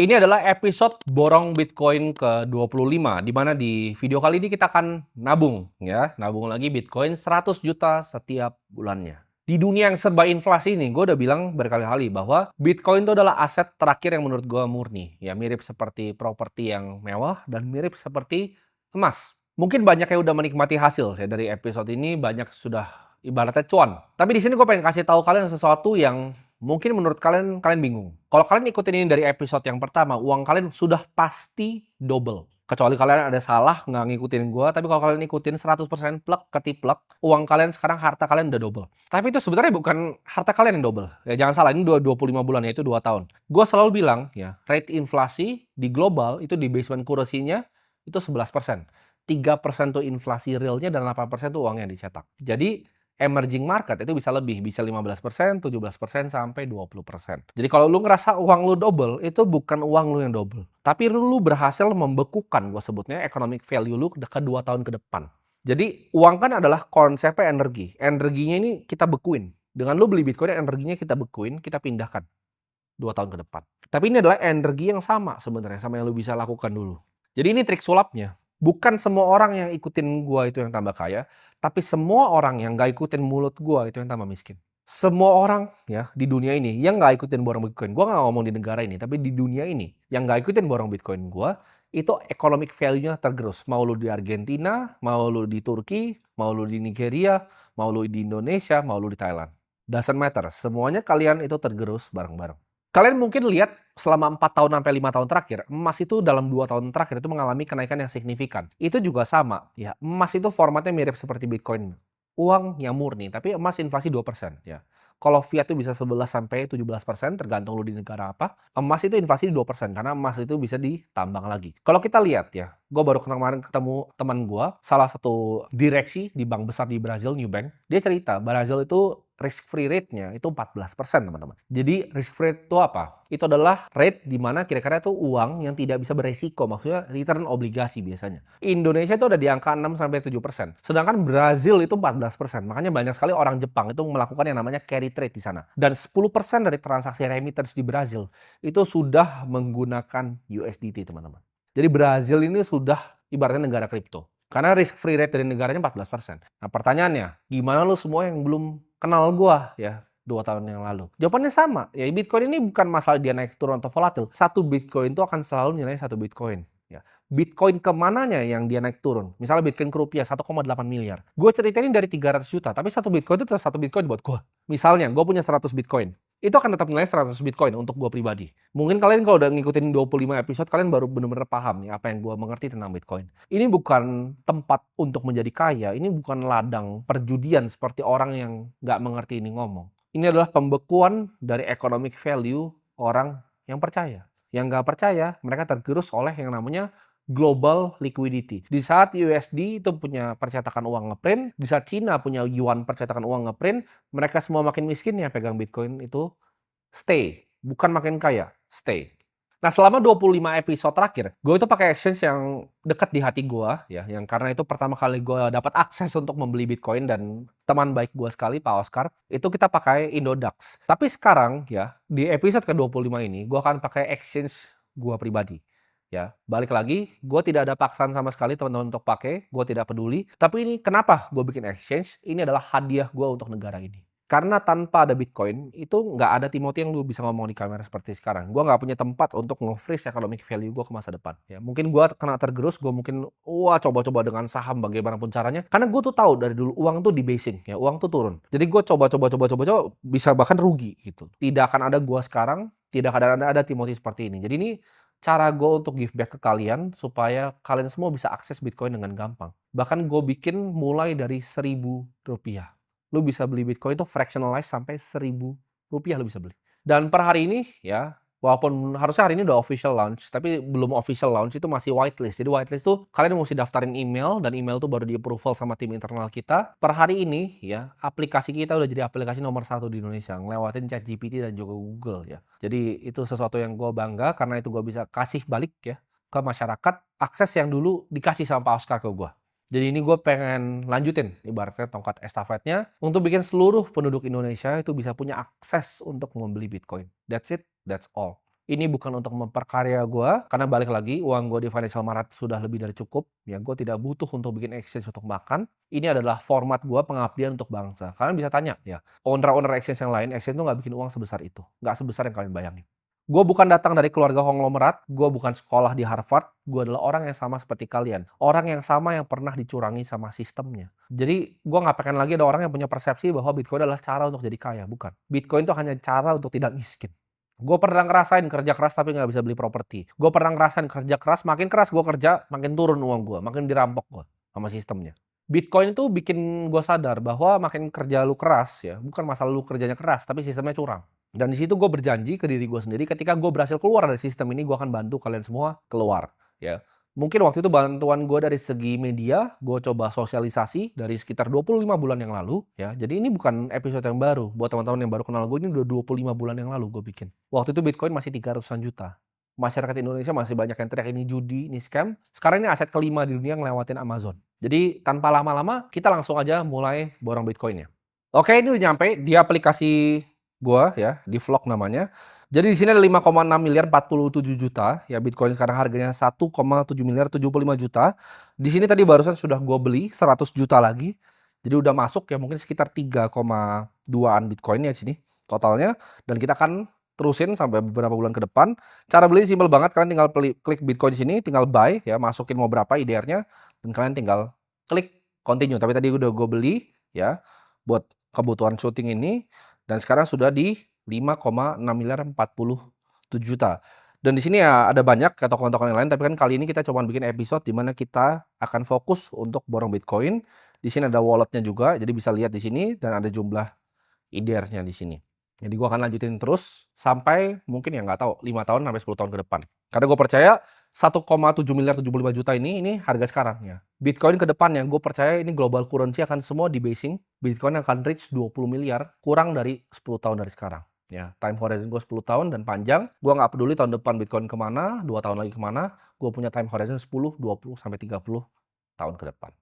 Ini adalah episode borong Bitcoin ke-25, di mana di video kali ini kita akan nabung, ya. Nabung lagi Bitcoin 100 juta setiap bulannya. Di dunia yang serba inflasi ini, gue udah bilang berkali-kali bahwa Bitcoin itu adalah aset terakhir yang menurut gue murni. Ya, mirip seperti properti yang mewah dan mirip seperti emas. Mungkin banyak yang udah menikmati hasil ya dari episode ini, banyak sudah ibaratnya cuan. Tapi di sini gue pengen kasih tahu kalian sesuatu yang mungkin menurut kalian bingung. Kalau kalian ikutin ini dari episode yang pertama, uang kalian sudah pasti double. Kecuali kalian ada salah nggak ngikutin gua, tapi kalau kalian ikutin 100% plek ketiplek, uang kalian sekarang harta kalian udah double. Tapi itu sebenarnya bukan harta kalian yang double. Ya jangan salah, ini 25 bulan, yaitu 2 tahun. Gua selalu bilang ya, rate inflasi di global itu di basement currency-nya itu 11%. 3% tuh inflasi realnya dan 8% tuh uang yang dicetak. Jadi emerging market itu bisa lebih, bisa 15%, 17%, sampai 20%. Jadi kalau lu ngerasa uang lu double, itu bukan uang lu yang double. Tapi lu berhasil membekukan, gue sebutnya, economic value lu ke 2 tahun ke depan. Jadi uang kan adalah konsepnya energi. Energinya ini kita bekuin. Dengan lu beli Bitcoin, energinya kita bekuin, kita pindahkan 2 tahun ke depan. Tapi ini adalah energi yang sama sebenarnya, sama yang lu bisa lakukan dulu. Jadi ini trik sulapnya. Bukan semua orang yang ikutin gua itu yang tambah kaya, tapi semua orang yang gak ikutin mulut gua itu yang tambah miskin. Semua orang ya di dunia ini yang gak ikutin borong Bitcoin, gua gak ngomong di negara ini, tapi di dunia ini yang gak ikutin borong Bitcoin gua, itu economic value-nya tergerus. Mau lu di Argentina, mau lu di Turki, mau lu di Nigeria, mau lu di Indonesia, mau lu di Thailand. Doesn't matter. Semuanya kalian itu tergerus bareng-bareng. Kalian mungkin lihat selama 4 tahun sampai 5 tahun terakhir, emas itu dalam 2 tahun terakhir itu mengalami kenaikan yang signifikan. Itu juga sama, ya. Emas itu formatnya mirip seperti Bitcoin. Uang yang murni, tapi emas inflasi 2%, ya. Kalau fiat itu bisa 11 sampai 17%, tergantung lu di negara apa. Emas itu inflasi 2%, karena emas itu bisa ditambang lagi. Kalau kita lihat ya, gue baru kemarin ketemu teman gue, salah satu direksi di bank besar di Brazil, New Bank. Dia cerita, Brazil itu risk free rate-nya itu 14%, teman-teman. Jadi risk free rate itu apa? Itu adalah rate di mana kira-kira itu uang yang tidak bisa beresiko, maksudnya return obligasi biasanya. Indonesia itu ada di angka 6 sampai 7%. Sedangkan Brazil itu 14%. Makanya banyak sekali orang Jepang itu melakukan yang namanya carry trade di sana. Dan 10% dari transaksi remittance di Brazil itu sudah menggunakan USDT, teman-teman. Jadi Brazil ini sudah ibaratnya negara kripto. Karena risk free rate dari negaranya 14%. Nah pertanyaannya, gimana lu semua yang belum kenal gua ya 2 tahun yang lalu? Jawabannya sama. Ya Bitcoin ini bukan masalah dia naik turun atau volatil. Satu Bitcoin itu akan selalu nilai satu Bitcoin. Ya. Bitcoin kemananya yang dia naik turun? Misalnya Bitcoin ke rupiah 1,8 miliar. Gue ceritain dari 300 juta, tapi satu Bitcoin itu tetap satu Bitcoin buat gue. Misalnya gue punya 100 Bitcoin. Itu akan tetap nilai 100 Bitcoin untuk gue pribadi. Mungkin kalian kalau udah ngikutin 25 episode, kalian baru bener-bener paham nih apa yang gue mengerti tentang Bitcoin. Ini bukan tempat untuk menjadi kaya, ini bukan ladang perjudian seperti orang yang nggak mengerti ini ngomong. Ini adalah pembekuan dari economic value orang yang percaya. Yang nggak percaya, mereka tergerus oleh yang namanya global liquidity. Di saat USD itu punya percetakan uang ngeprint, di saat Cina punya yuan percetakan uang ngeprint, mereka semua makin miskin yang pegang Bitcoin itu stay, bukan makin kaya, stay. Nah, selama 25 episode terakhir, gue itu pakai exchange yang dekat di hati gue, ya, yang karena itu pertama kali gue dapat akses untuk membeli Bitcoin dan teman baik gue sekali, Pak Oscar, itu kita pakai Indodax. Tapi sekarang, ya, di episode ke-25 ini, gue akan pakai exchange gue pribadi. Ya, balik lagi, gue tidak ada paksaan sama sekali teman-teman untuk pakai, gue tidak peduli. Tapi ini kenapa gue bikin exchange? Ini adalah hadiah gue untuk negara ini. Karena tanpa ada Bitcoin, itu nggak ada Timothy yang lu bisa ngomong di kamera seperti sekarang. Gue nggak punya tempat untuk nge-freeze economic value gue ke masa depan. Ya, mungkin gue kena tergerus, gue mungkin, coba-coba dengan saham bagaimanapun caranya. Karena gue tuh tahu dari dulu uang tuh debasing, ya, uang tuh turun. Jadi gue coba-coba, bisa bahkan rugi gitu. Tidak akan ada gue sekarang, tidak ada Timothy seperti ini. Jadi ini cara gue untuk give back ke kalian supaya kalian semua bisa akses Bitcoin dengan gampang. Bahkan gue bikin mulai dari Rp1.000. Lu bisa beli Bitcoin itu fractionalize sampai Rp1.000 lu bisa beli. Dan per hari ini ya, walaupun harusnya hari ini udah official launch, tapi belum official launch, itu masih whitelist. Jadi whitelist tuh kalian mesti daftarin email, dan email tuh baru di approval sama tim internal kita. Per hari ini ya, aplikasi kita udah jadi aplikasi nomor 1 di Indonesia, ngelewatin ChatGPT dan juga Google ya. Jadi itu sesuatu yang gue bangga, karena itu gue bisa kasih balik ya ke masyarakat akses yang dulu dikasih sama Pak Oscar ke gue. Jadi ini gue pengen lanjutin ibaratnya tongkat estafetnya untuk bikin seluruh penduduk Indonesia itu bisa punya akses untuk membeli Bitcoin. That's it, that's all. Ini bukan untuk memperkaya gue, karena balik lagi, uang gue di Financial Marat sudah lebih dari cukup. Ya, gue tidak butuh untuk bikin exchange untuk makan. Ini adalah format gue pengabdian untuk bangsa. Kalian bisa tanya, ya, owner-owner exchange yang lain, exchange itu nggak bikin uang sebesar itu. Nggak sebesar yang kalian bayangin. Gue bukan datang dari keluarga konglomerat, gue bukan sekolah di Harvard, gue adalah orang yang sama seperti kalian. Orang yang sama yang pernah dicurangi sama sistemnya. Jadi, gue nggak pengen lagi ada orang yang punya persepsi bahwa Bitcoin adalah cara untuk jadi kaya. Bukan. Bitcoin itu hanya cara untuk tidak miskin. Gue pernah ngerasain kerja keras tapi nggak bisa beli properti. Gue pernah ngerasain kerja keras gue kerja, makin turun uang gue, makin dirampok gue sama sistemnya. Bitcoin itu bikin gue sadar bahwa makin kerja lu keras ya, bukan masalah lu kerjanya keras, tapi sistemnya curang. Dan di situ gue berjanji ke diri gue sendiri, ketika gue berhasil keluar dari sistem ini, gue akan bantu kalian semua keluar. Ya, mungkin waktu itu bantuan gue dari segi media, gue coba sosialisasi dari sekitar 25 bulan yang lalu. Ya, jadi ini bukan episode yang baru. Buat teman-teman yang baru kenal gue, ini udah 25 bulan yang lalu gue bikin. Waktu itu Bitcoin masih 300-an juta. Masyarakat Indonesia masih banyak yang teriak ini judi, ini scam. Sekarang ini aset kelima di dunia yang ngelewatin Amazon. Jadi tanpa lama-lama, kita langsung aja mulai borong Bitcoinnya. Oke, ini udah nyampe di aplikasi gua ya, di vlog namanya. Jadi di sini ada 5,6 miliar 47 juta, ya Bitcoin sekarang harganya 1,7 miliar 75 juta. Di sini tadi barusan sudah gua beli 100 juta lagi. Jadi udah masuk ya mungkin sekitar 3,2-an Bitcoin ya di sini totalnya, dan kita akan terusin sampai beberapa bulan ke depan. Cara beli simpel banget, kalian tinggal klik Bitcoin di sini, tinggal buy ya, masukin mau berapa IDR-nya, dan kalian tinggal klik continue. Tapi tadi udah gue beli ya buat kebutuhan syuting ini, dan sekarang sudah di 5,6 miliar 47 juta. Dan di sini ya ada banyak ke token-token yang lain, tapi kan kali ini kita coba bikin episode di mana kita akan fokus untuk borong Bitcoin. Di sini ada walletnya juga, jadi bisa lihat di sini, dan ada jumlah IDR-nya di sini. Jadi gue akan lanjutin terus sampai mungkin ya nggak tahu 5 tahun sampai 10 tahun ke depan. Karena gue percaya 1,7 miliar 75 juta ini harga sekarang ya. Bitcoin ke depannya gue percaya ini global currency akan semua di basing Bitcoin akan reach 20 miliar kurang dari 10 tahun dari sekarang. Ya, time horizon gue 10 tahun dan panjang. Gue nggak peduli tahun depan Bitcoin kemana, 2 tahun lagi kemana. Gue punya time horizon 10, 20, sampai 30 tahun ke depan.